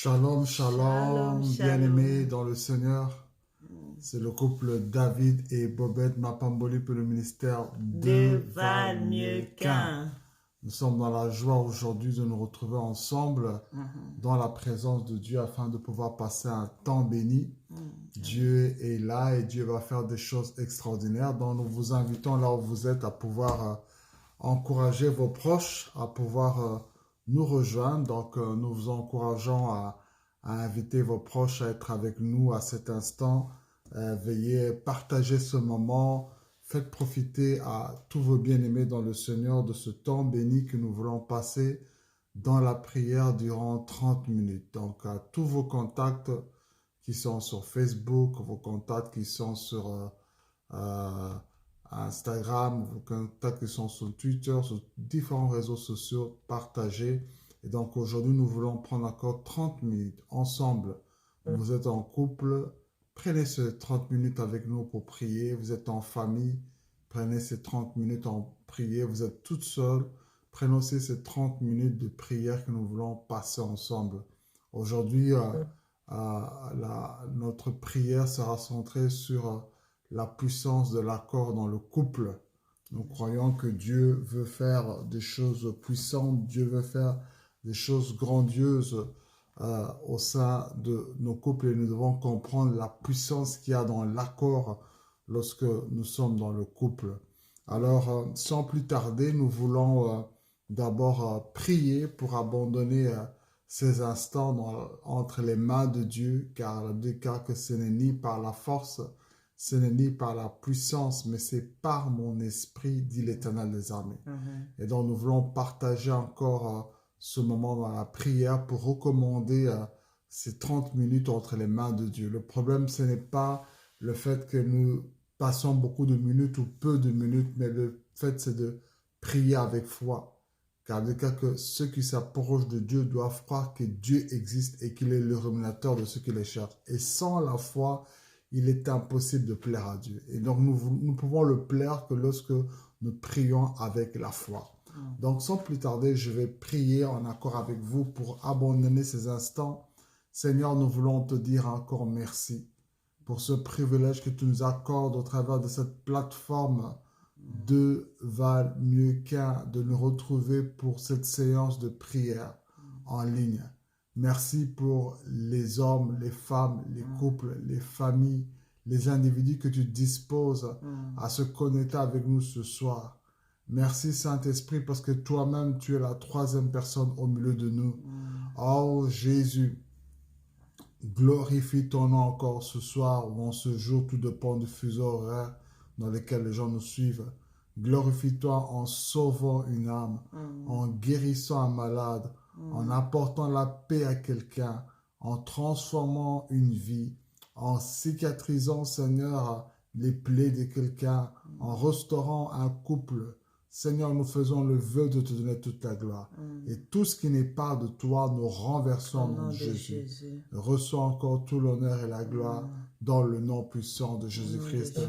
Shalom, Shalom, shalom, bien-aimés shalom. dans le Seigneur. C'est le couple David et Bobette Mapamboli pour le ministère Deux Deux valent valent mieux mieux qu'un. qu'un. Nous sommes dans la joie aujourd'hui de nous retrouver ensemble Mhm. dans la présence de Dieu afin de pouvoir passer un temps béni. Mhm. Dieu est là et Dieu va faire des choses extraordinaires. Donc nous vous invitons là où vous êtes à pouvoir encourager vos proches, à pouvoir nous rejoindre. Donc nous vous encourageons à inviter vos proches à être avec nous à cet instant. Veuillez partager ce moment. Faites profiter à tous vos bien-aimés dans le Seigneur de ce temps béni que nous voulons passer dans la prière durant 30 minutes. Donc à tous vos contacts qui sont sur Facebook, vos contacts qui sont sur euh, Instagram, vos contacts qui sont sur Twitter, sur différents réseaux sociaux, partagez. Et donc aujourd'hui, nous voulons prendre encore 30 minutes ensemble. Vous êtes en couple, prenez ces 30 minutes avec nous pour prier. Vous êtes en famille, prenez ces 30 minutes en prier. Vous êtes toute seule, prenez aussi ces 30 minutes de prière que nous voulons passer ensemble. Aujourd'hui, notre prière sera centrée sur la puissance de l'accord dans le couple. Nous croyons que Dieu veut faire des choses puissantes, Dieu veut faire des choses grandioses au sein de nos couples et nous devons comprendre la puissance qu'il y a dans l'accord lorsque nous sommes dans le couple. Alors, sans plus tarder, nous voulons d'abord prier pour abandonner ces instants entre les mains de Dieu, car la Bible déclare que ce n'est ni par la force, ce n'est ni par la puissance, mais c'est par mon esprit, dit l'Éternel des armées. Et donc nous voulons partager encore ce moment dans la prière pour recommander ces 30 minutes entre les mains de Dieu. Le problème, ce n'est pas le fait que nous passons beaucoup de minutes ou peu de minutes, mais le fait, c'est de prier avec foi. Car le cas que ceux qui s'approchent de Dieu doivent croire que Dieu existe et qu'il est le rémunérateur de ceux qui les cherchent. Et sans la foi, il est impossible de plaire à Dieu. Et donc nous pouvons le plaire que lorsque nous prions avec la foi. Donc sans plus tarder, je vais prier en accord avec vous pour abandonner ces instants. Seigneur, nous voulons te dire encore merci pour ce privilège que tu nous accordes au travers de cette plateforme Deux valent mieux qu'un, de nous retrouver pour cette séance de prière en ligne. Merci pour les hommes, les femmes, les couples, les familles, les individus que tu disposes à se connecter avec nous ce soir. Merci Saint-Esprit parce que toi-même tu es la troisième personne au milieu de nous. Oh Jésus, glorifie ton nom encore ce soir ou en ce jour, tout dépend du fuseau horaire dans lequel les gens nous suivent. Glorifie-toi en sauvant une âme, en guérissant un malade, en apportant la paix à quelqu'un, en transformant une vie, en cicatrisant, Seigneur, les plaies de quelqu'un, en restaurant un couple. Seigneur, nous faisons le vœu de te donner toute la gloire. Et tout ce qui n'est pas de toi, nous renversons au nom de Jésus. Reçois encore tout l'honneur et la gloire dans le nom puissant de Jésus-Christ.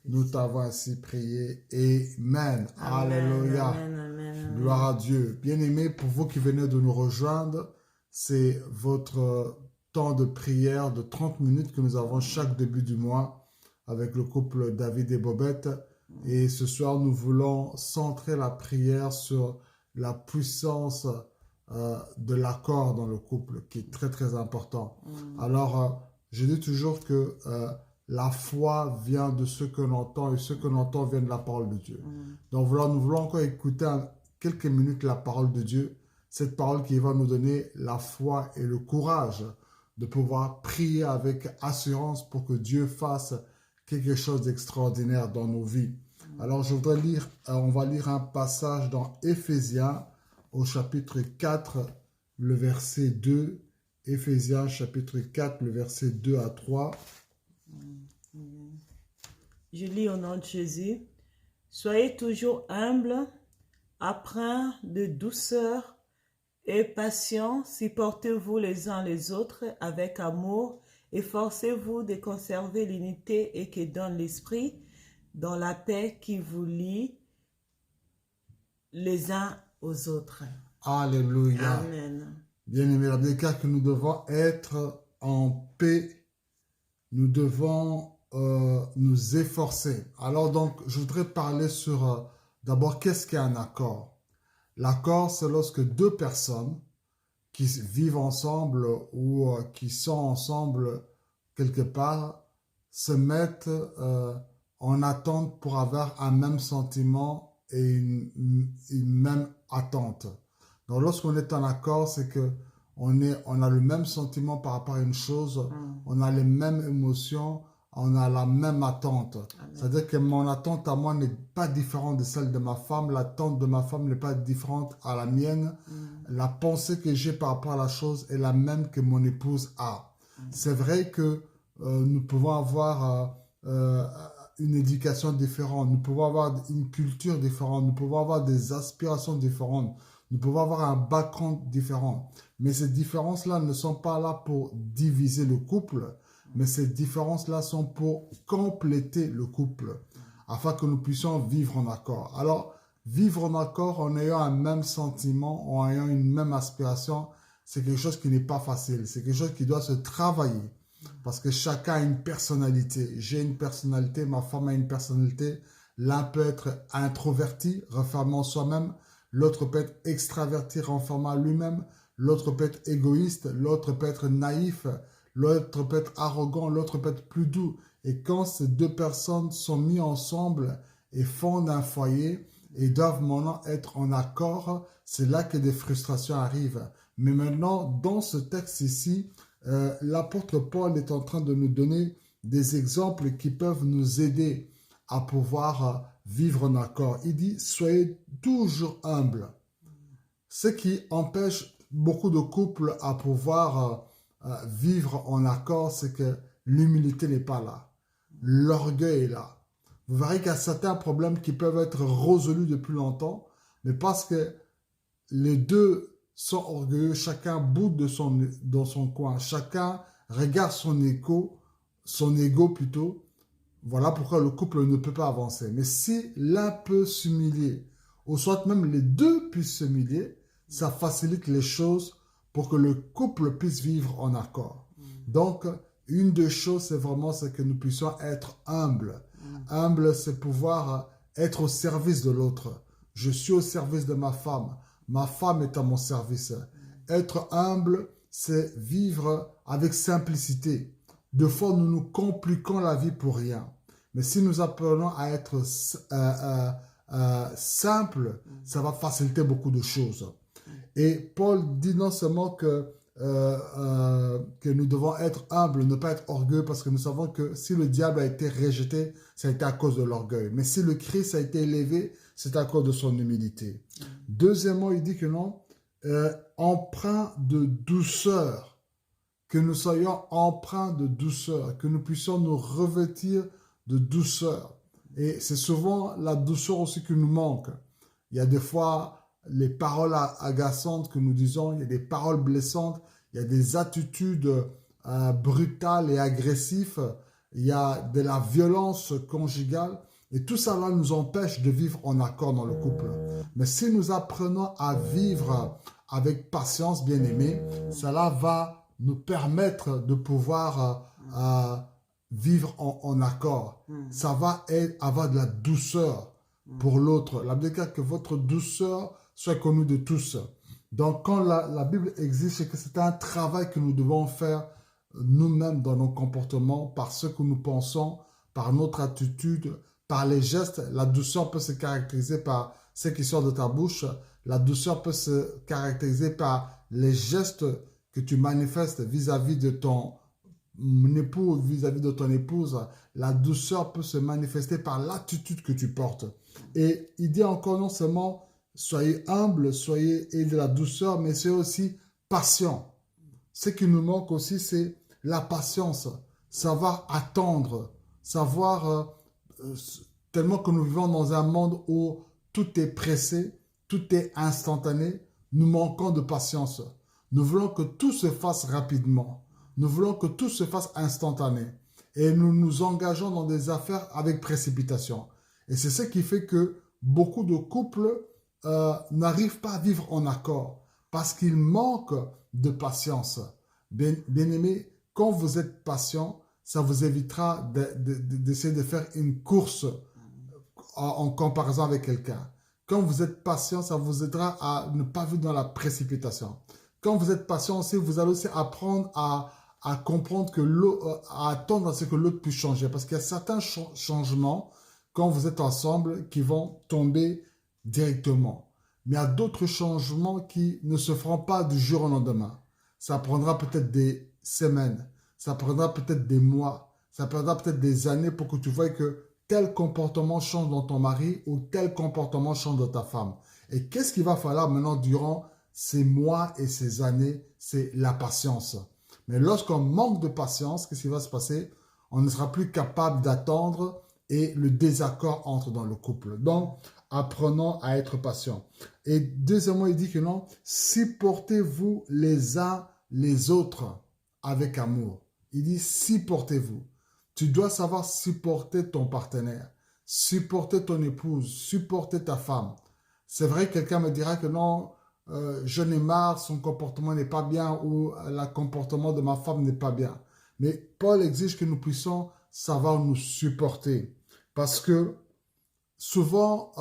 Nous t'avons ainsi prié. Amen. Alléluia. Amen. Gloire à Dieu. Bien-aimés, pour vous qui venez de nous rejoindre, c'est votre temps de prière de 30 minutes que nous avons chaque début du mois avec le couple David et Bobette. Et ce soir, nous voulons centrer la prière sur la puissance de l'accord dans le couple, qui est très très important. Alors, je dis toujours que la foi vient de ce que l'on entend et ce que l'on entend vient de la parole de Dieu. Donc voilà, nous voulons encore écouter quelques minutes la parole de Dieu, cette parole qui va nous donner la foi et le courage de pouvoir prier avec assurance pour que Dieu fasse quelque chose d'extraordinaire dans nos vies. Alors je voudrais lire, on va lire un passage dans Éphésiens au chapitre 4, le verset 2. Éphésiens chapitre 4, le verset 2 à 3. Je lis au nom de Jésus. Soyez toujours humbles, empreints de douceur et patients, supportez-vous les uns les autres avec amour, efforcez-vous de conserver l'unité et que dans l'esprit, dans la paix qui vous lie les uns aux autres. Alléluia. Amen. Bien aimé, la Bible déclare que nous devons être en paix, nous devons nous efforcer. Alors donc, je voudrais parler sur d'abord qu'est-ce qu'est un accord. L'accord, c'est lorsque deux personnes qui vivent ensemble ou qui sont ensemble quelque part se mettent en attente pour avoir un même sentiment et une même attente. Donc lorsqu'on est en accord, c'est que on a le même sentiment par rapport à une chose, on a les mêmes émotions, on a la même attente. C'est-à-dire que mon attente à moi n'est pas différente de celle de ma femme, l'attente de ma femme n'est pas différente à la mienne. La pensée que j'ai par rapport à la chose est la même que mon épouse a. C'est vrai que nous pouvons avoir une éducation différente, nous pouvons avoir une culture différente, nous pouvons avoir des aspirations différentes, nous pouvons avoir un background différent. Mais ces différences-là ne sont pas là pour diviser le couple, mais ces différences-là sont pour compléter le couple, afin que nous puissions vivre en accord. Alors, vivre en accord en ayant un même sentiment, en ayant une même aspiration, c'est quelque chose qui n'est pas facile. C'est quelque chose qui doit se travailler. Parce que chacun a une personnalité. J'ai une personnalité, ma femme a une personnalité. L'un peut être introverti, renfermé en soi-même. L'autre peut être extraverti, renfermé en lui-même. L'autre peut être égoïste. L'autre peut être naïf. L'autre peut être arrogant. L'autre peut être plus doux. Et quand ces deux personnes sont mises ensemble et fondent un foyer et doivent maintenant être en accord, c'est là que des frustrations arrivent. Mais maintenant, dans ce texte ici, l'apôtre Paul est en train de nous donner des exemples qui peuvent nous aider à pouvoir vivre en accord. Il dit, soyez toujours humbles. Ce qui empêche beaucoup de couples à pouvoir vivre en accord, c'est que l'humilité n'est pas là. L'orgueil est là. Vous verrez qu'il y a certains problèmes qui peuvent être résolus depuis longtemps, mais parce que les deux sont orgueilleux, chacun boude dans son coin, chacun regarde son ego plutôt. Voilà pourquoi le couple ne peut pas avancer. Mais si l'un peut s'humilier, ou soit même les deux puissent s'humilier, ça facilite les choses pour que le couple puisse vivre en accord. Donc, une des choses, c'est que nous puissions être humbles. Humble, c'est pouvoir être au service de l'autre. Je suis au service de ma femme. Ma femme est à mon service. Être humble, c'est vivre avec simplicité. Des fois, nous nous compliquons la vie pour rien. Mais si nous apprenons à être simple, ça va faciliter beaucoup de choses. Et Paul dit non seulement que nous devons être humbles, ne pas être orgueilleux, parce que nous savons que si le diable a été rejeté, ça a été à cause de l'orgueil. Mais si le Christ a été élevé, c'est à cause de son humilité. Deuxièmement, il dit que non, empreint de douceur, que nous soyons empreints de douceur, que nous puissions nous revêtir de douceur. Et c'est souvent la douceur aussi qui nous manque. Il y a des fois les paroles agaçantes que nous disons, il y a des paroles blessantes, il y a des attitudes brutales et agressives, il y a de la violence conjugale, et tout ça là nous empêche de vivre en accord dans le couple. Mais si nous apprenons à vivre avec patience, bien aimé, cela va nous permettre de pouvoir vivre en accord. Ça va avoir de la douceur pour l'autre. La Bible dit que votre douceur soit connue de tous. Donc, quand la Bible existe, c'est que c'est un travail que nous devons faire nous-mêmes dans nos comportements, par ce que nous pensons, par notre attitude, par les gestes. La douceur peut se caractériser par ce qui sort de ta bouche. La douceur peut se caractériser par les gestes que tu manifestes vis-à-vis de ton époux, vis-à-vis de ton épouse. La douceur peut se manifester par l'attitude que tu portes. Et il dit encore non seulement soyez humble, ayez de la douceur, mais soyez aussi patient. Ce qui nous manque aussi, c'est la patience, savoir attendre, savoir, tellement que nous vivons dans un monde où tout est pressé, tout est instantané, nous manquons de patience. Nous voulons que tout se fasse rapidement. Nous voulons que tout se fasse instantané. Et nous nous engageons dans des affaires avec précipitation. Et c'est ce qui fait que beaucoup de couples n'arrivent pas à vivre en accord. parce qu'ils manquent de patience. Bien-aimé, quand vous êtes patient, ça vous évitera d'essayer de faire une course en comparaison avec quelqu'un. Quand vous êtes patient, ça vous aidera à ne pas vivre dans la précipitation. Quand vous êtes patient aussi, vous allez aussi apprendre à comprendre que à attendre à ce que l'autre puisse changer. Parce qu'il y a certains changements, quand vous êtes ensemble, qui vont tomber directement. Mais il y a d'autres changements qui ne se feront pas du jour au lendemain. Ça prendra peut-être des semaines, ça prendra peut-être des mois, ça prendra peut-être des années pour que tu vois que tel comportement change dans ton mari ou tel comportement change dans ta femme. Et qu'est-ce qu'il va falloir maintenant durant ces mois et ces années? C'est la patience. Mais lorsqu'on manque de patience, qu'est-ce qui va se passer? On ne sera plus capable d'attendre et le désaccord entre dans le couple. Donc, apprenons à être patient. Et deuxièmement, il dit que non, supportez-vous les uns les autres avec amour. Il dit supportez-vous. Tu dois savoir supporter ton partenaire, supporter ton épouse, supporter ta femme. C'est vrai que quelqu'un me dira que non, je n'ai marre, son comportement n'est pas bien ou le comportement de ma femme n'est pas bien. Mais Paul exige que nous puissions savoir nous supporter. Parce que souvent,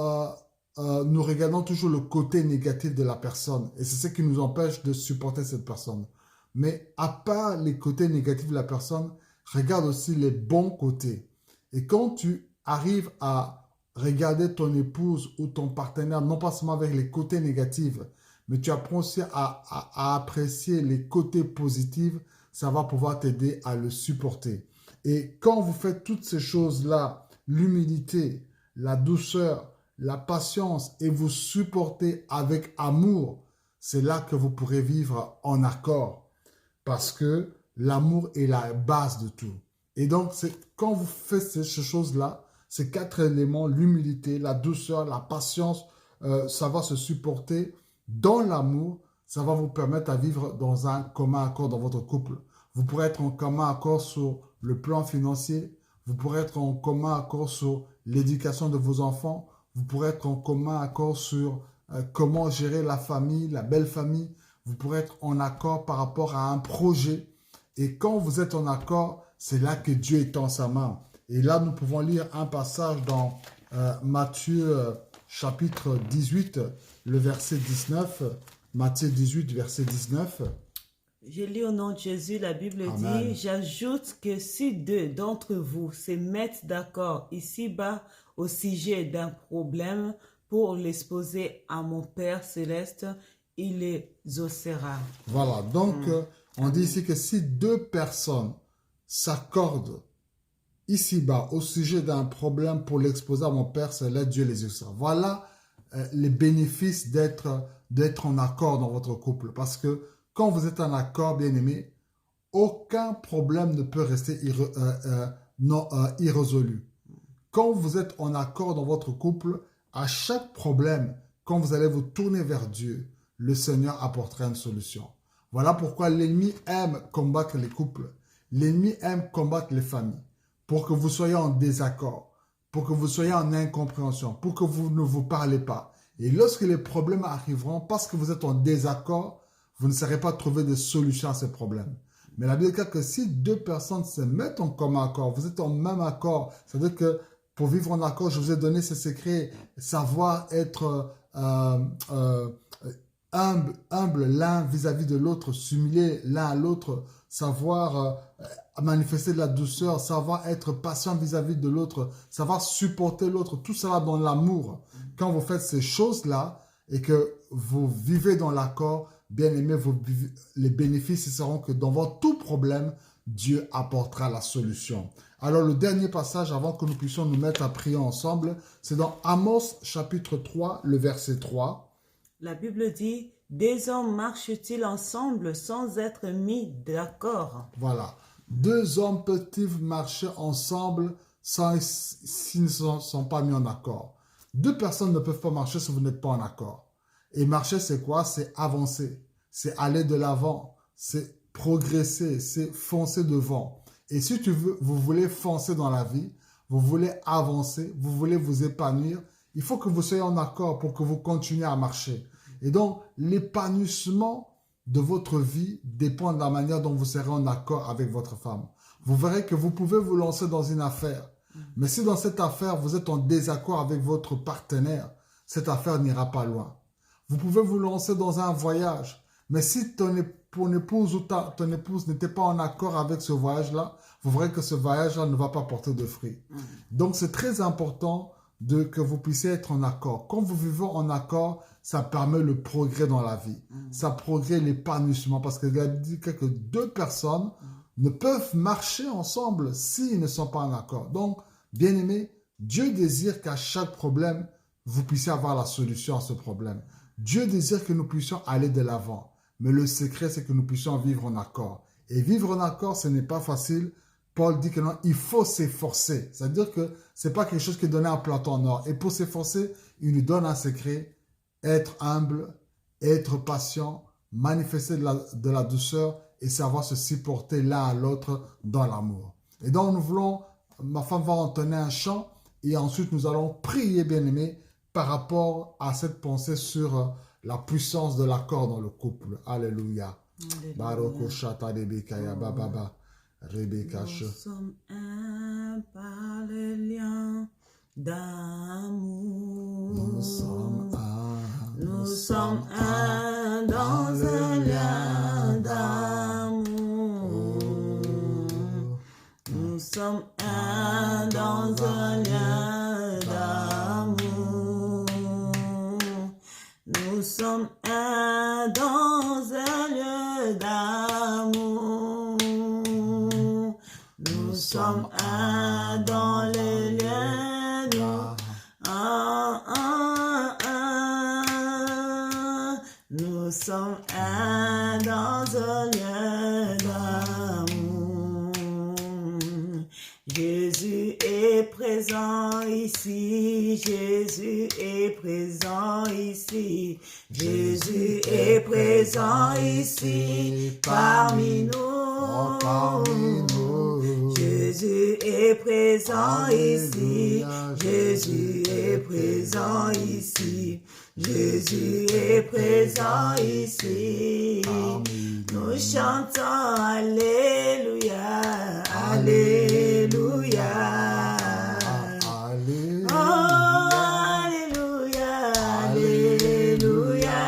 nous regardons toujours le côté négatif de la personne. Et c'est ce qui nous empêche de supporter cette personne. Mais à part les côtés négatifs de la personne, regarde aussi les bons côtés. Et quand tu arrives à regarder ton épouse ou ton partenaire, non pas seulement avec les côtés négatifs, mais tu apprends aussi à apprécier les côtés positifs, ça va pouvoir t'aider à le supporter. Et quand vous faites toutes ces choses-là, l'humilité, la douceur, la patience, et vous supportez avec amour, c'est là que vous pourrez vivre en accord. Parce que l'amour est la base de tout. Et donc, quand vous faites ces choses-là, ces quatre éléments, l'humilité, la douceur, la patience, ça va se supporter dans l'amour, ça va vous permettre à vivre dans un commun accord dans votre couple. Vous pourrez être en commun accord sur le plan financier, vous pourrez être en commun accord sur l'éducation de vos enfants, vous pourrez être en commun accord sur comment gérer la famille, la belle famille, vous pourrez être en accord par rapport à un projet. Et quand vous êtes en accord, c'est là que Dieu étend sa main. Et là, nous pouvons lire un passage dans Matthieu chapitre 18, le verset 19. Matthieu 18, verset 19. Je lis au nom de Jésus, la Bible Amen. dit, j'ajoute que si deux d'entre vous se mettent d'accord ici-bas au sujet d'un problème pour l'exposer à mon Père céleste, il les exaucera. Voilà, donc on dit ici que si deux personnes s'accordent ici-bas au sujet d'un problème pour l'exposer à mon Père céleste, Dieu les exaucera. Voilà les bénéfices d'être en accord dans votre couple. Parce que quand vous êtes en accord, bien aimé, aucun problème ne peut rester irrésolu. Quand vous êtes en accord dans votre couple, à chaque problème, quand vous allez vous tourner vers Dieu, le Seigneur apportera une solution. Voilà pourquoi l'ennemi aime combattre les couples. L'ennemi aime combattre les familles. Pour que vous soyez en désaccord, pour que vous soyez en incompréhension, pour que vous ne vous parlez pas. Et lorsque les problèmes arriveront, parce que vous êtes en désaccord, vous ne saurez pas trouver de solution à ces problèmes. Mais la Bible dit que si deux personnes se mettent en commun accord, vous êtes en même accord, c'est-à-dire que pour vivre en accord, je vous ai donné ce secret, savoir être humble l'un vis-à-vis de l'autre, s'humilier l'un à l'autre, savoir manifester de la douceur, savoir être patient vis-à-vis de l'autre, savoir supporter l'autre, tout cela dans l'amour. Quand vous faites ces choses-là et que vous vivez dans l'accord, bien aimé, les bénéfices seront que dans votre tout problème, Dieu apportera la solution. Alors le dernier passage avant que nous puissions nous mettre à prier ensemble, c'est dans Amos chapitre 3, le verset 3. La Bible dit, deux hommes marchent-ils ensemble sans être mis d'accord? Voilà. Deux hommes peuvent marcher ensemble s'ils ne sont pas mis en accord. Deux personnes ne peuvent pas marcher si vous n'êtes pas en accord. Et marcher, c'est quoi? C'est avancer. C'est aller de l'avant. C'est progresser. C'est foncer devant. Et si vous voulez foncer dans la vie, vous voulez avancer, vous voulez vous épanouir, il faut que vous soyez en accord pour que vous continuiez à marcher. Et donc, l'épanouissement de votre vie dépend de la manière dont vous serez en accord avec votre femme. Vous verrez que vous pouvez vous lancer dans une affaire. Mais si dans cette affaire, vous êtes en désaccord avec votre partenaire, cette affaire n'ira pas loin. Vous pouvez vous lancer dans un voyage. Mais si ton épouse ou ton épouse n'était pas en accord avec ce voyage-là, vous verrez que ce voyage-là ne va pas porter de fruits. Donc, c'est très important que vous puissiez être en accord. Quand vous vivez en accord, ça permet le progrès dans la vie. Ça progresse l'épanouissement. Parce qu'il a dit que deux personnes ne peuvent marcher ensemble s'ils ne sont pas en accord. Donc, bien aimé, Dieu désire qu'à chaque problème, vous puissiez avoir la solution à ce problème. Dieu désire que nous puissions aller de l'avant. Mais le secret, c'est que nous puissions vivre en accord. Et vivre en accord, ce n'est pas facile. Paul dit que non, il faut s'efforcer. C'est-à-dire que ce n'est pas quelque chose qui est donné à Platon en or. Et pour s'efforcer, il nous donne un secret. Être humble, être patient, manifester de la douceur et savoir se supporter l'un à l'autre dans l'amour. Et donc, ma femme va entonner un chant et ensuite nous allons prier, bien-aimés, par rapport à cette pensée sur la puissance de l'accord dans le couple. Alléluia. Baroko shata rebekaya bababa. Rebeka Nous sommes un par les liens d'amour. Nous sommes un. Nous sommes un dans un lien d'amour. Nous sommes un dans un lien d'amour. Nous sommes un dans un lieu d'amour. Nous sommes un dans les liens d'amour. Nous sommes un dans un lieu d'amour. Jésus est présent ici, Jésus est présent ici, Jésus est présent ici parmi nous. Jésus est présent ici, Jésus est présent ici, Jésus est présent ici. Nous chantons Alléluia, Alléluia. Oh, Alléluia, Alléluia.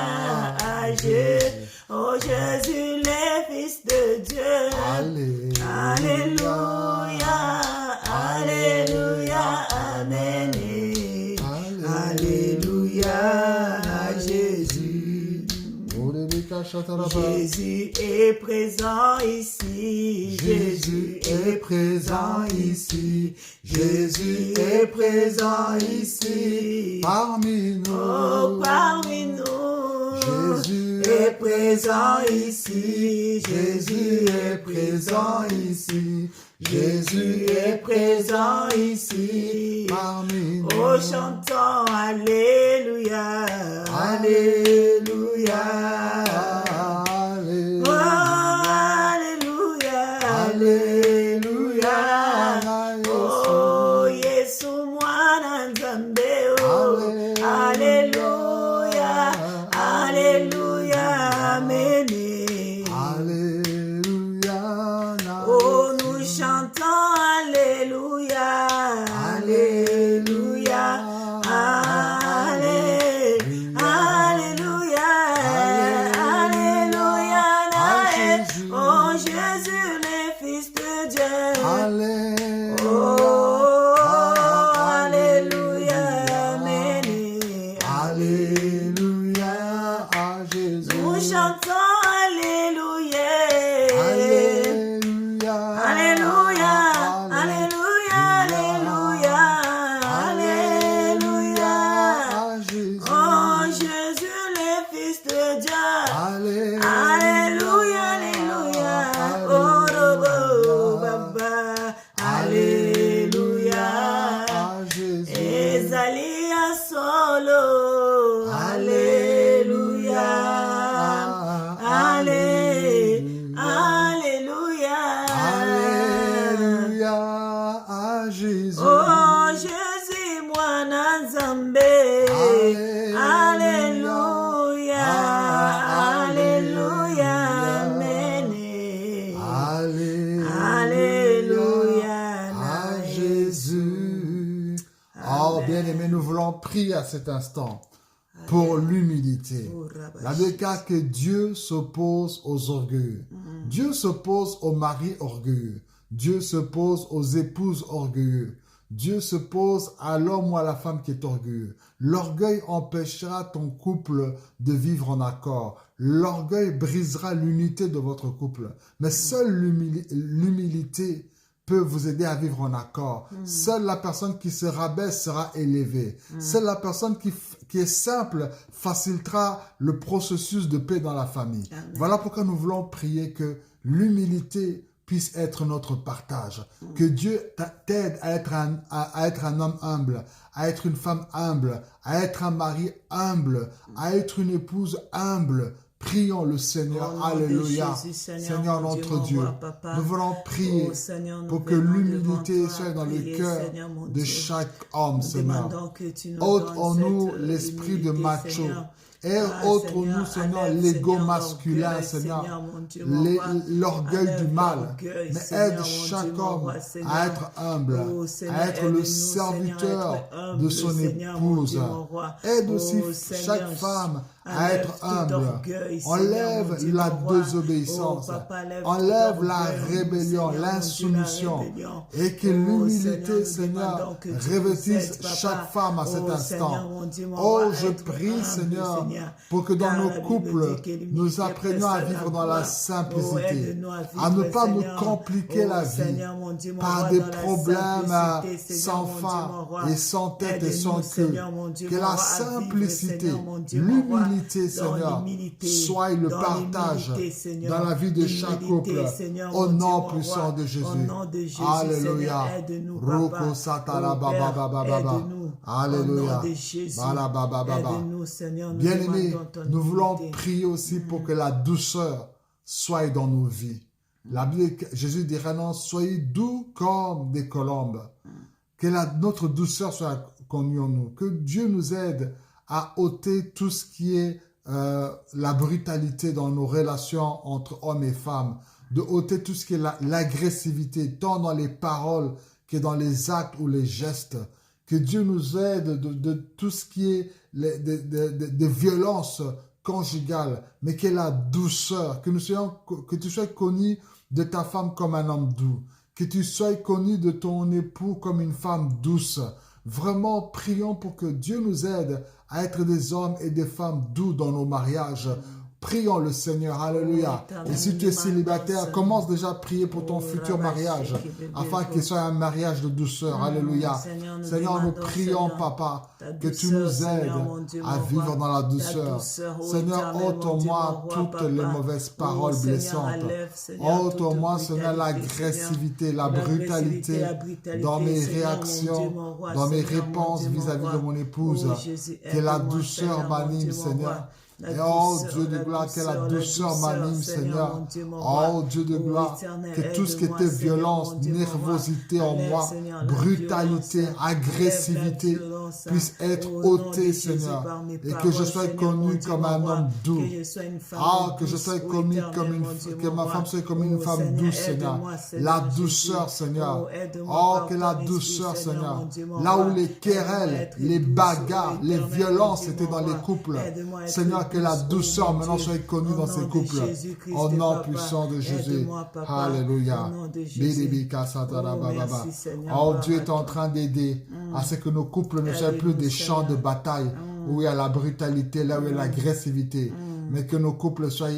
Oh Jésus, le Fils de Dieu. Alléluia, Alléluia, Amen. Alléluia, Jésus. Jésus est présent ici. Jésus est présent ici. Jésus est présent ici. Parmi nous. Oh, parmi nous. Jésus est présent ici. Jésus est présent ici. Jésus est présent ici. Parmi nous. Oh, chantons Alléluia. Alléluia. Oh, Alléluia. Alléluia. Oh, Yesu mwana nzambe. Oh, Alléluia. Alléluia. Amen. Alléluia. Oh, nous chantons Alléluia. Alléluia. Alléluia. Alléluia. Oh, Jésus, le Fils de Dieu. Oh, Alléluia. Amen. Alléluia à Jésus. Nous chantons Alléluia. Alléluia. Alléluia. Alléluia. Alléluia. Alléluia. À Jésus. Oh Jésus, le Fils de Dieu. Alléluia. Alléluia. Alléluia. Oh, Baba. Alléluia. prier à cet instant pour l'humilité. La Bible déclare que Dieu s'oppose aux orgueilleux. Dieu s'oppose aux maris orgueilleux. Dieu s'oppose aux épouses orgueilleux. Dieu s'oppose à l'homme ou à la femme qui est orgueilleux. L'orgueil empêchera ton couple de vivre en accord. L'orgueil brisera l'unité de votre couple. Mais seule l'humilité peut vous aider à vivre en accord. Seule la personne qui se rabaisse sera élevée. Seule la personne qui est simple facilitera le processus de paix dans la famille. Amen. Voilà pourquoi nous voulons prier que l'humilité puisse être notre partage. Que Dieu t'aide à être un homme humble, à être une femme humble, à être un mari humble, à être une épouse humble. Prions le Seigneur. Alléluia. Seigneur notre Dieu, nous voulons prier pour que l'humilité soit dans le cœur de chaque homme, Seigneur. Ôte en nous l'esprit de macho. Et ôte en nous, Seigneur, l'ego masculin, Seigneur, l'orgueil du mal. Mais aide chaque homme à être humble, à être le serviteur de son épouse. Aide aussi chaque femme à être humble. Enlève la désobéissance. Enlève la rébellion, l'insoumission. Et que l'humilité, Seigneur, revêtisse chaque femme à cet instant. Oh, je prie, Seigneur, pour que dans nos couples, nous apprenions à vivre dans la simplicité, à ne pas nous compliquer la vie par des problèmes sans fin et sans tête et sans queue. Que la simplicité, l'humilité, Seigneur, soit le partage dans la vie de chaque couple. Au nom puissant de Jésus. Alléluia. Roko satala baba baba baba. Alléluia. Bien-aimés, nous voulons prier aussi pour que la douceur soit dans nos vies. La Bible, Jésus dirait non, soyez doux comme des colombes. Que notre douceur soit connue en nous. Que Dieu nous aide à ôter tout ce qui est la brutalité dans nos relations entre hommes et femmes, de ôter tout ce qui est l'agressivité, tant dans les paroles que dans les actes ou les gestes. Que Dieu nous aide de tout ce qui est de violence conjugale, mais que la douceur, que tu sois connu de ta femme comme un homme doux, que tu sois connu de ton époux comme une femme douce. Vraiment, prions pour que Dieu nous aide à être des hommes et des femmes doux dans nos mariages. Prions le Seigneur, alléluia. Et si tu es célibataire, commence déjà à prier pour ton futur mariage, afin qu'il soit un mariage de douceur, alléluia. Seigneur, nous prions, Papa, que tu nous aides à vivre dans la douceur. Seigneur, ôte en moi toutes les mauvaises paroles blessantes. Ôte en moi, Seigneur, l'agressivité, la brutalité dans mes réactions, dans mes réponses vis-à-vis de mon épouse. Que la douceur m'anime, Seigneur. Et oh Dieu de gloire, que la douceur m'anime, Seigneur. Oh Dieu de gloire, que tout ce qui était violence, nervosité en moi, brutalité, agressivité, puisse être ôté, Seigneur. Et que je sois connu comme un homme doux. Ah, que je sois connu que ma femme soit comme une femme douce, Seigneur. La douceur, Seigneur. Oh, que la douceur, Seigneur. Là où les querelles, les bagarres, les violences étaient dans les couples, Seigneur, que la douceur maintenant soit connue dans ces couples. Au nom puissant de Jésus. Alléluia. Oh, Dieu est en train d'aider à ce que nos couples ne soient plus des champs de bataille où il y a la brutalité, là où il y a l'agressivité, mais que nos couples soient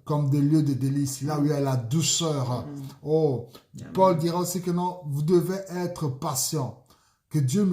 comme des lieux de délices, là où il y a la douceur. Oh, Paul dira aussi que non, vous devez être patient. Que Dieu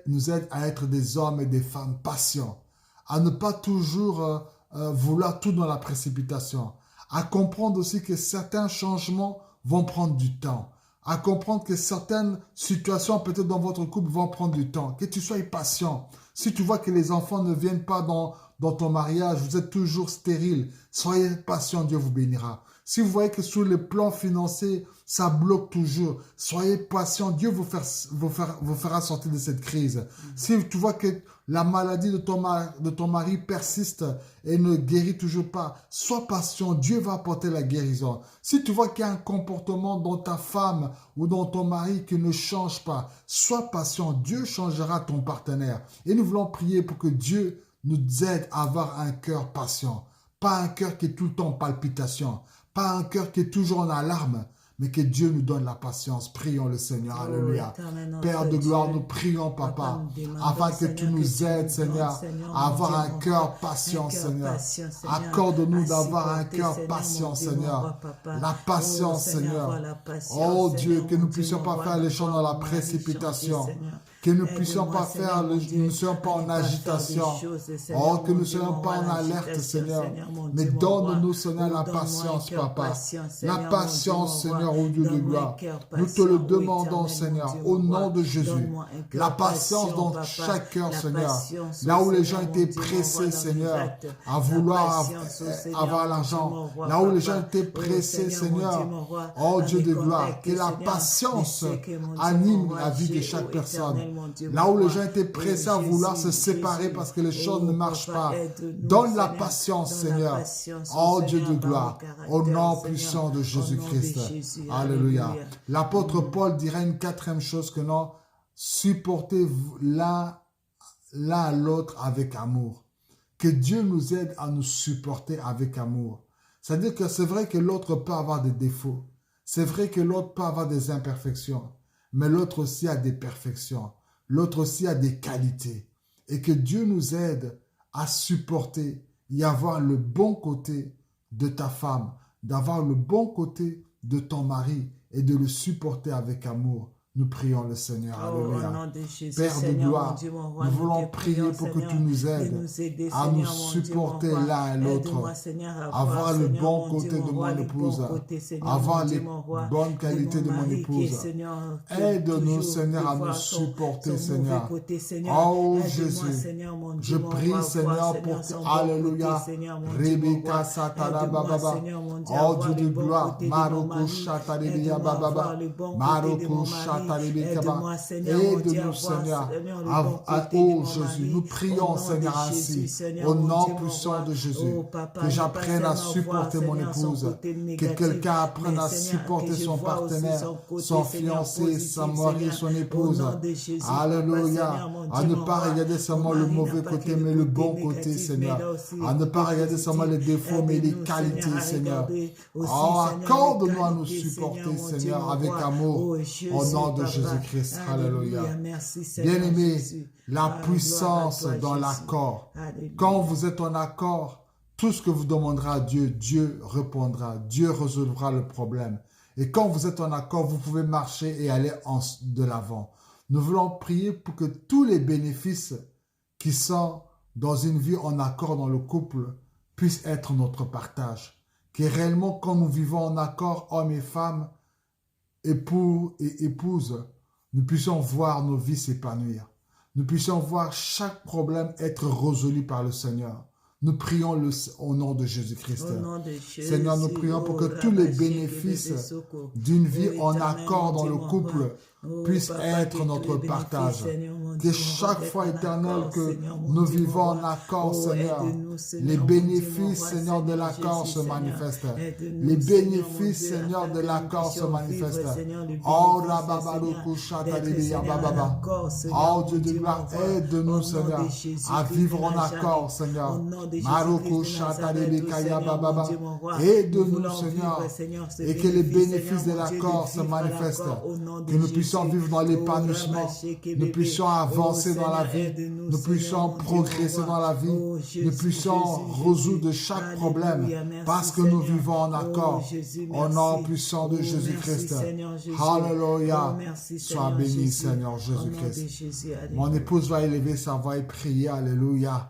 nous aide à être des hommes et des femmes patients, à ne pas toujours vouloir tout dans la précipitation, à comprendre aussi que certains changements vont prendre du temps, à comprendre que certaines situations peut-être dans votre couple vont prendre du temps, que tu sois patient. Si tu vois que les enfants ne viennent pas dans ton mariage, vous êtes toujours stérile, soyez patient, Dieu vous bénira. Si vous voyez que sur le plan financier, ça bloque toujours, soyez patient. Dieu vous fera sortir de cette crise. Si tu vois que la maladie de ton mari persiste et ne guérit toujours pas, sois patient. Dieu va apporter la guérison. Si tu vois qu'il y a un comportement dans ta femme ou dans ton mari qui ne change pas, sois patient. Dieu changera ton partenaire. Et nous voulons prier pour que Dieu nous aide à avoir un cœur patient. Pas un cœur qui est tout le temps en palpitation. Pas un cœur qui est toujours en alarme. Mais que Dieu nous donne la patience. Prions le Seigneur. Alléluia. Père de gloire, nous prions, Papa, afin que tu nous aides, Seigneur, à avoir un cœur patient, Seigneur. Accorde-nous d'avoir un cœur patient, Seigneur. La patience, Seigneur. Oh Dieu, que nous ne puissions pas faire les choses dans la précipitation. Que nous ne puissions pas faire, nous ne soyons pas en agitation. Oh, que nous ne soyons pas en alerte, Seigneur. Mais donne-nous, Seigneur, la patience, Papa. La patience, Seigneur, au Dieu de gloire. Nous te le demandons, Seigneur, au nom de Jésus. La patience dans chaque cœur, Seigneur. Là où les gens étaient pressés, Seigneur, à vouloir avoir l'argent. Là où les gens étaient pressés, Seigneur. Oh Dieu de gloire, que la patience anime la vie de chaque personne. Là où les gens étaient pressés à vouloir se séparer parce que les choses ne marchent pas. Donne la patience, Seigneur. Oh Dieu de gloire, au nom puissant de Jésus-Christ. Alléluia. L'apôtre Paul dirait une quatrième chose que non, supportez l'un à l'autre avec amour. Que Dieu nous aide à nous supporter avec amour. C'est-à-dire que c'est vrai que l'autre peut avoir des défauts. C'est vrai que l'autre peut avoir des imperfections. Mais l'autre aussi a des perfections. L'autre aussi a des qualités. Et que Dieu nous aide à supporter et avoir le bon côté de ta femme, d'avoir le bon côté de ton mari et de le supporter avec amour. Nous prions le Seigneur. Alléluia. Père de gloire, nous voulons prier pour que tu nous aides à nous supporter l'un et l'autre, avoir le bon côté de mon épouse, avoir les bonnes qualités de mon épouse. Aide-nous, Seigneur, à nous supporter, Seigneur. Oh Jésus, je prie, Seigneur, pour que, alléluia, Rebecca Satana Bababa, oh Dieu de gloire, Maroko Chataribia Bababa, Maroko Chataribia. Aide-moi, Seigneur, Aide-nous, Seigneur. Oh Jésus, nous prions, Seigneur, ainsi, au nom puissant de Jésus, que j'apprenne à supporter mon épouse, que quelqu'un apprenne à supporter son partenaire, son fiancé, son mari, son épouse. Alléluia. À ne pas regarder seulement le mauvais côté, mais le bon côté, Seigneur. À ne pas regarder seulement les défauts, mais les qualités, Seigneur. Oh, accorde-nous à nous supporter, Seigneur, avec amour, au nom de Jésus-Christ. Alléluia. Bien-aimés, la puissance dans l'accord. Quand vous êtes en accord, tout ce que vous demanderez à Dieu, Dieu répondra. Dieu résolvera le problème. Et quand vous êtes en accord, vous pouvez marcher et aller de l'avant. Nous voulons prier pour que tous les bénéfices qui sont dans une vie en accord dans le couple puissent être notre partage. Que réellement, quand nous vivons en accord, hommes et femmes, époux et épouses, nous puissions voir nos vies s'épanouir. Nous puissions voir chaque problème être résolu par le Seigneur. Nous prions au nom de Jésus-Christ. Seigneur, nous prions pour que tous les bénéfices d'une vie en accord dans le couple puissent être notre partage. Que chaque fois, Éternel, que nous vivons en accord, Seigneur, les bénéfices, Seigneur, de l'accord se manifestent. Les bénéfices, Seigneur, de l'accord se manifestent. Oh, oh Dieu de gloire, aide-nous, Seigneur, à vivre en accord, Seigneur. Aide-nous, Seigneur, et que les bénéfices de l'accord se manifestent. Que nous puissions vivre dans l'épanouissement, nous puissions avancer dans la vie, nous puissions progresser dans la vie, nous puissions résoudre chaque problème parce que nous vivons en accord. Au nom puissant de Jésus-Christ. Alléluia. Sois béni, Seigneur Jésus-Christ. Mon épouse va élever sa voix et prier. Alléluia.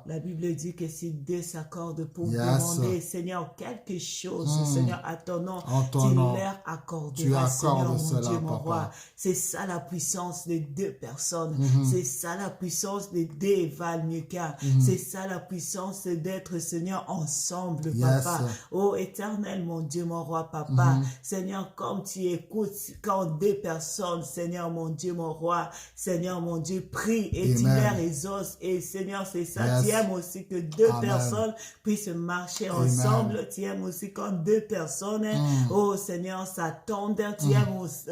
La Bible dit que si Dieu s'accorde pour demander, Seigneur, quelque chose, Seigneur, à ton nom, tu leur accorderas. Tu grâce, Seigneur, accordes mon cela, Dieu, mon roi. papa. C'est ça la puissance de deux personnes. Mhm. C'est ça la puissance de deux Valmiuka. Mhm. C'est ça la puissance d'être, Seigneur, ensemble, Yes. papa. Oh, éternel, mon Dieu, mon roi, papa. Mhm. Seigneur, comme tu écoutes, quand deux personnes, Seigneur, mon Dieu, mon roi, Seigneur, mon Dieu, prient et tu Amen. leur exauces. Et Seigneur, c'est ça. Yes. Tu aimes aussi que deux Amen. personnes puissent marcher Amen. ensemble. Tu aimes aussi quand deux personnes, oh Seigneur, s'attendent. Tu aimes aussi,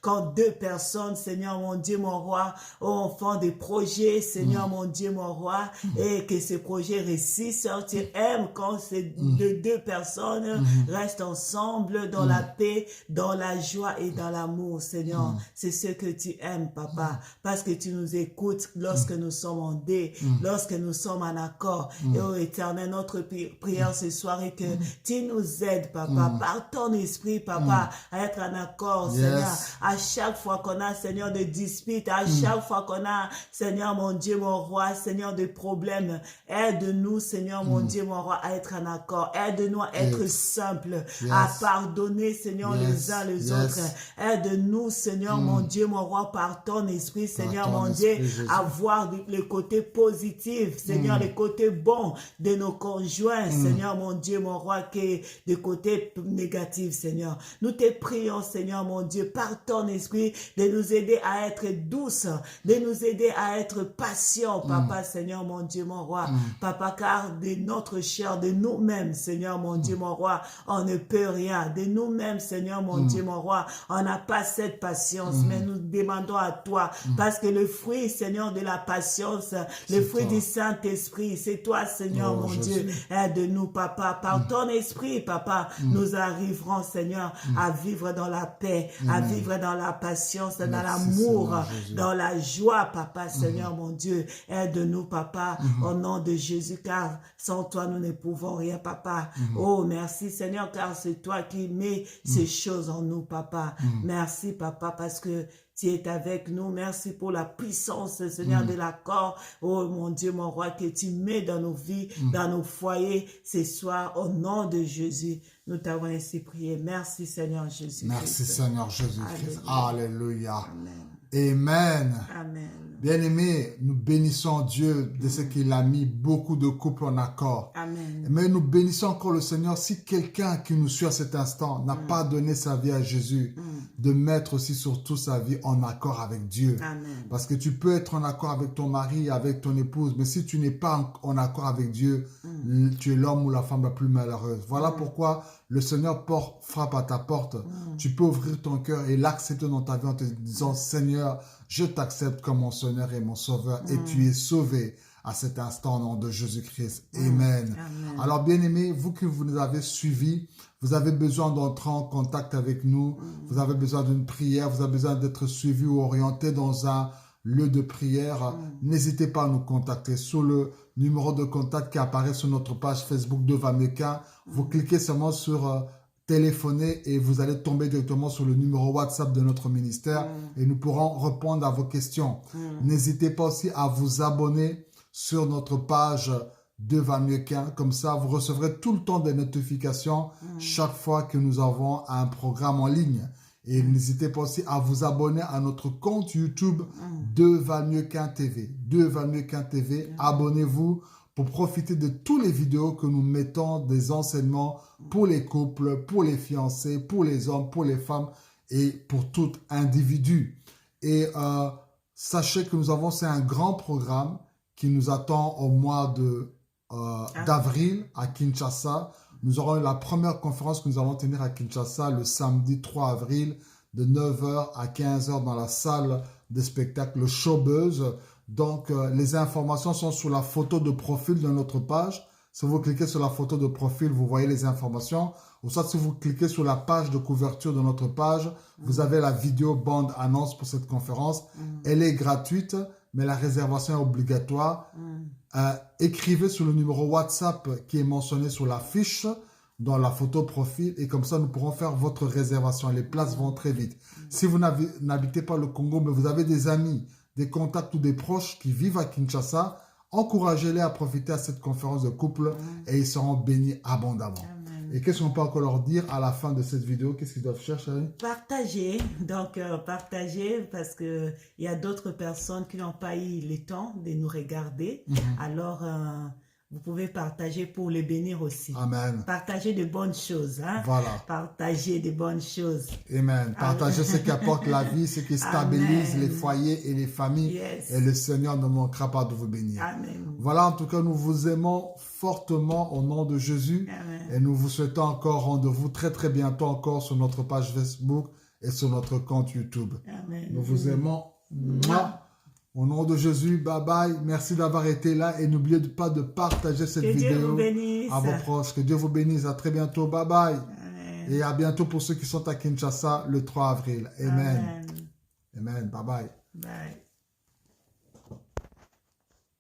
quand deux personnes, Seigneur, mon Dieu, mon roi, oh, font des projets, Seigneur, mon Dieu, mon roi, et que ces projets réussissent. Tu aimes quand ces deux personnes restent ensemble dans la paix, dans la joie et dans l'amour, Seigneur. C'est ce que tu aimes, papa, parce que tu nous écoutes lorsque nous sommes en dé, lorsque nous sommes en accord. Et oh éternel, notre prière ce soir est que tu nous aides, papa, par ton esprit, papa, à être en accord, Yes. Seigneur. À chaque fois qu'on a, Seigneur, des disputes, à chaque fois qu'on a, Seigneur, mon Dieu, mon roi, Seigneur, des problèmes, aide-nous, Seigneur, mon Dieu, mon roi, à être en accord. Aide-nous à être Yes. simple, Yes. à pardonner, Seigneur, Yes. les uns les Yes. autres. Aide-nous, Seigneur, mon Dieu, mon roi, par ton esprit, Seigneur, mon Dieu, esprit, Jésus. à voir le côté positif, Seigneur, le côté bon de nos conjoints, Seigneur, mon Dieu, mon roi, que des côtés négatifs, Seigneur. Nous te prions, Seigneur, mon Dieu, par ton esprit, de nous aider à être douces, de nous aider à être patients, Papa, Seigneur, mon Dieu, mon roi. Papa, car de notre chair, de nous-mêmes, Seigneur, mon Dieu, mon roi, on ne peut rien. De nous-mêmes, Seigneur, mon Dieu, mon roi, on n'a pas cette patience, mais nous demandons à toi, parce que le fruit, Seigneur, de la patience, le fruit toi. du Saint-Esprit, c'est toi, Seigneur, Oh, mon Jésus. Dieu. Aide-nous, Papa, par ton esprit, Papa, nous arriverons, Seigneur, à vivre dans la paix, à vivre dans la patience, dans Merci, l'amour, Seigneur Jésus. dans la joie, Papa, Seigneur, mon Dieu. Aide-nous, Papa, au nom de Jésus, car sans toi, nous ne pouvons rien, Papa. Oh, merci, Seigneur, car c'est toi qui mets ces choses en nous, Papa. Merci, Papa, parce que tu es avec nous. Merci pour la puissance, Seigneur, de l'accord. Oh, mon Dieu, mon roi, que tu mets dans nos vies, dans nos foyers ce soir. Au nom de Jésus, nous t'avons ainsi prié. Merci, Seigneur Jésus. Merci, Seigneur Jésus-Christ. Alléluia. Amen. Amen. Amen. Bien-aimés, nous bénissons Dieu de ce qu'il a mis beaucoup de couples en accord. Amen. Mais nous bénissons encore le Seigneur si quelqu'un qui nous suit à cet instant n'a pas donné sa vie à Jésus, de mettre aussi surtout sa vie en accord avec Dieu. Amen. Parce que tu peux être en accord avec ton mari, avec ton épouse, mais si tu n'es pas en accord avec Dieu, tu es l'homme ou la femme la plus malheureuse. Voilà pourquoi le Seigneur frappe à ta porte. Tu peux ouvrir ton cœur et l'accepter dans ta vie en te disant, Seigneur, je t'accepte comme mon Seigneur et mon Sauveur et tu es sauvé à cet instant au nom de Jésus-Christ. Amen. Amen. Alors, bien-aimés, vous qui vous nous avez suivis, vous avez besoin d'entrer en contact avec nous, vous avez besoin d'une prière, vous avez besoin d'être suivi ou orienté dans un lieu de prière, n'hésitez pas à nous contacter sur le numéro de contact qui apparaît sur notre page Facebook de Vameka. Vous cliquez seulement sur téléphoner et vous allez tomber directement sur le numéro WhatsApp de notre ministère et nous pourrons répondre à vos questions. N'hésitez pas aussi à vous abonner sur notre page de Vameka. Comme ça, vous recevrez tout le temps des notifications chaque fois que nous avons un programme en ligne. Et n'hésitez pas aussi à vous abonner à notre compte YouTube de Vameka TV. De Vameka TV, abonnez-vous pour profiter de toutes les vidéos que nous mettons, des enseignements pour les couples, pour les fiancés, pour les hommes, pour les femmes et pour tout individu. Et sachez que nous avons, c'est un grand programme qui nous attend au mois d'avril à Kinshasa. Nous aurons la première conférence que nous allons tenir à Kinshasa le samedi 3 avril de 9h à 15h dans la salle de spectacle Showbuzz. Donc, les informations sont sous la photo de profil de notre page. Si vous cliquez sur la photo de profil, vous voyez les informations. Ou soit si vous cliquez sur la page de couverture de notre page, vous avez la vidéo bande annonce pour cette conférence. Elle est gratuite, mais la réservation est obligatoire. Écrivez sur le numéro WhatsApp qui est mentionné sur la fiche dans la photo profil et comme ça nous pourrons faire votre réservation. Les places vont très vite. Si vous n'habitez pas le Congo, mais vous avez des amis, des contacts ou des proches qui vivent à Kinshasa, encouragez-les à profiter à cette conférence de couple et ils seront bénis abondamment. Amen. Et qu'est-ce qu'on peut encore leur dire à la fin de cette vidéo? Qu'est-ce qu'ils doivent faire, chérie? Partagez, donc partagez parce que il y a d'autres personnes qui n'ont pas eu le temps de nous regarder. Alors, vous pouvez partager pour les bénir aussi. Amen. Partagez de bonnes choses. Hein? Voilà. Partagez de bonnes choses. Amen. Partagez ce qui apporte la vie, ce qui stabilise les foyers et les familles. Yes. Et le Seigneur ne manquera pas de vous bénir. Amen. Voilà, en tout cas, nous vous aimons fortement au nom de Jésus. Amen. Et nous vous souhaitons encore rendez-vous très très bientôt encore sur notre page Facebook et sur notre compte YouTube. Amen. Nous vous aimons. Mouah. Au nom de Jésus, bye bye. Merci d'avoir été là et n'oubliez pas de partager cette vidéo Dieu vous bénisse. à vos proches. Que Dieu vous bénisse. À très bientôt. Bye bye. Amen. Et à bientôt pour ceux qui sont à Kinshasa le 3 avril. Amen. Amen. Amen. Bye bye. Bye.